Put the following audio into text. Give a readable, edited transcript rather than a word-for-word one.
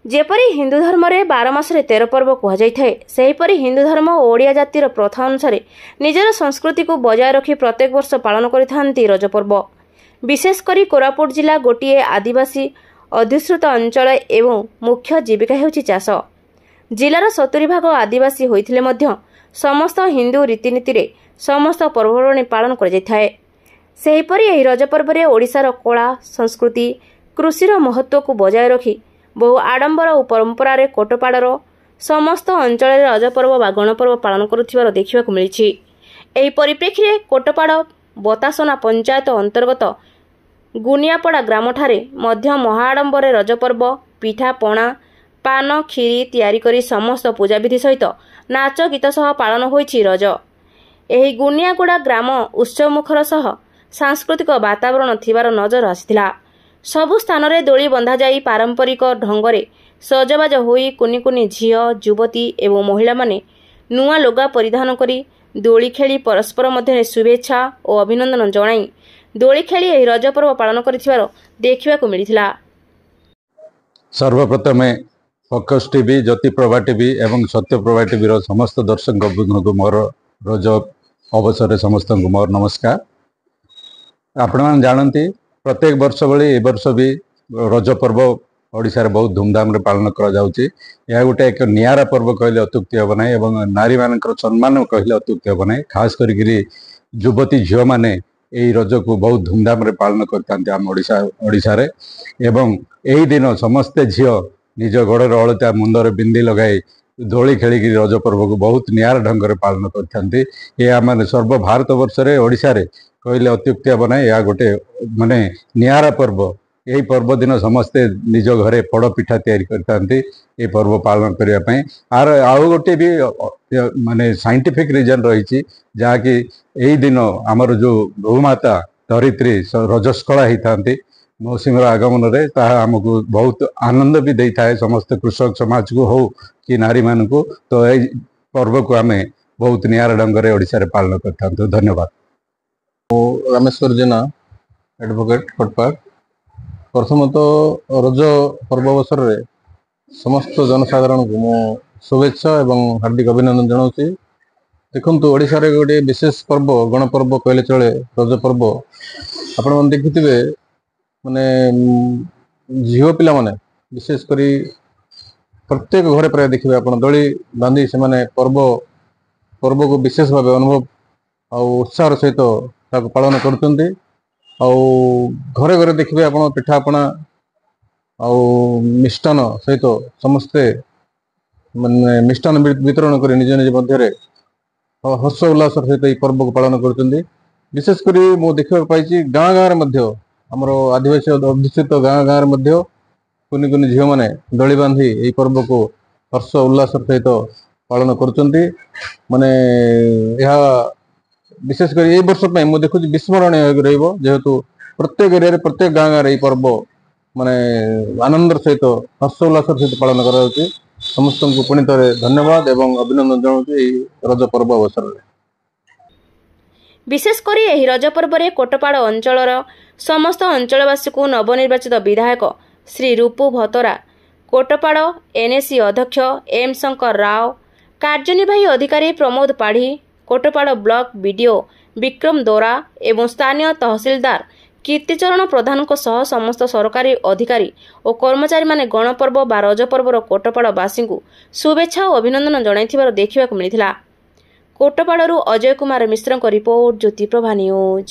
जेपरी हिंदू धर्म रे 12 मासरे 13 पर्व कहुए सेहीपरि हिंदू धर्म और ओडिया जातिर प्रथा अनुसार निजर संस्कृति को बजाय रखी प्रत्येक वर्ष पालन करिथांती रज पर्व। विशेषकर कोरापुट जिला गोटे आदिवासी अधिश्रुत अंचल एवं मुख्य जीविका हेउची चाष। जिलार 70 भाग आदिवासी होइथिले मध्य समस्त हिंदू रीतिनीति रे समस्त पर्वपर्वाणी पालन कर सेहीपरि एही रज पर्व रे ओडिशार कला संस्कृति कृषिर महत्व को बजाय रखी बहु आडंबर और परंपरा रे कोटपाड़र समस्त अंचल रजपर्व व गणपर्व पालन करुथिबार देखिबाकु मिलिछि। एही परिप्रेक्षी रे कोटपाड़ बतासना पंचायत अंतर्गत गुनियापड़ा ग्राम ठारे मध्य महाआडंबर रजपर्व पिठा पणा पान खीरी तैयारी करी समस्त पूजाविधि सहित नाच गीत सह पालन होइछि रज। एही गुनियागुड़ा ग्राम उत्सवमुखर सह सांस्कृतिक वातावरण थिबार नजर आसिथिला। सबु स्थान रे दोली बंधा जाई पारंपरिक ढंगरे सजबाज होई कुनी कुनी झियो युवती एवं महिला माने नुआ लोगा परिधान करी दोली खेली परस्पर मध्य शुभेच्छा और अभिनंदन जणाई दोली खेली एही रज पर्व पालन करिथिबार देखिबाकु मिलिथिला। सर्वप्रथमे फोकस टीवी ज्योति प्रभा टीवी एवं सत्य प्रभा टीवी रो समस्त दर्शक को मोर रज अवसर समस्त को मोर नमस्कार। आपण मान जानती प्रत्येक वर्ष भली ए वर्ष भी रज पर्व ओडिशा रे बहुत धूमधाम रे पालन करा जाउची। यह गोटे एक नियारा पर्व कहले अत्युक्ति हम ना एवं नारी मानकर सम्मान कहले अत्युक्ति हम ना। खास करी युवती झील मैंने यही रज को बहुत धूमधाम रे पालन करते आम ओडिशा रे एवं यही दिन समस्ते झील निज गोड़े अलता मुंडर बिंदी लगाई दोली खेलिक रज पर्व को बहुत नियारा ढंग से पालन करते। यह माने सर्व भारत वर्ष रे ओडिशा रे कहले अत्युक्ति हम ना। यह गोटे माने नियारा पर्व। यही पर्व दिन समस्ते निज घरे पड़ पिठा तैयारी करते ये पर्व पालन करने आर आउ गोटे भी माने साइंटिफिक रीजन रही जहाँकि यही दिन आमर जो भूमाता धरित्री रजस्कला होता मौसुमी आगमन रे ताहा हमको बहुत आनंद भी दे था समस्त कृषक समाज को हो कि नारी मान को। तो यही पर्व को आम बहुत नियारा ढंग से ओडिशा रे पालन करते। धन्यवाद। रामेश्वर जेना एडवोकेट कोटपाड़। प्रथम तो रज पर्व अवसर में समस्त जनसाधारण को मो शुभेच्छा एवं हार्दिक अभिनंदन जनाऊँगी। देखु ओडिशा रे गोटे विशेष पर्व गणपर्व कहले चले रज पर्व। आपण मन देखिथिबे माने झील पिला माने विशेष करी प्रत्येक घरे प्राय देखिए आप दली बांधी से माने पर्व को विशेष भाव अनुभव और उत्साह सहित पालन करते। घरे घरे देखिए आप पिठापणा आउ मिष्टान सहित समस्ते माने मिष्टान वितरण कर निज निज मध्य हर्ष उल्लास सहित यह पर्व को पालन करते। विशेषकर मु देखा पाई गाँ गाँव आमर आदिवासी अधिष्ठित गाँ गाँव कुनि कुनि झील मैंने दली बांधी यही पर्व को हर्ष उल्लास सहित पालन करते। माने यह विशेषकर यही वर्ष मुझे देखुँ विस्मरणीय जेहेतु प्रत्येक एरिया प्रत्येक गाँ गाँव पर्व माने आनंदर सहित हर्ष उल्लास सहित पालन करा समस्त को पुणी थे धन्यवाद एवं अभिनंदन जनाऊँ रज पर्व अवसर में। विशेषकर एही रज पर्व रे कोटपाड़ अंचलर समस्त अंचलवासी को नवनिर्वाचित विधायक श्री रूपू भतरा कोटपाड़ एनएसी अध्यक्ष एम शंकर राव कार्यनिर्वाही अधिकारी प्रमोद पाढ़ी कोटपाड़ ब्लॉक बीडीओ विक्रम दोरा एवं स्थानीय तहसीलदार कीर्तिचरण प्रधान सह समस्त सरकारी अधिकारी और कर्मचारी माने गणपर्व बा रज पर्वर कोटपाड़वासी को शुभेच्छा और अभिनंदन जणाइथिबार देखिबाकु मिलिथिला। कोटपाड़रू अजय कुमार मिश्र रिपोर्ट ज्योति प्रभा न्यूज।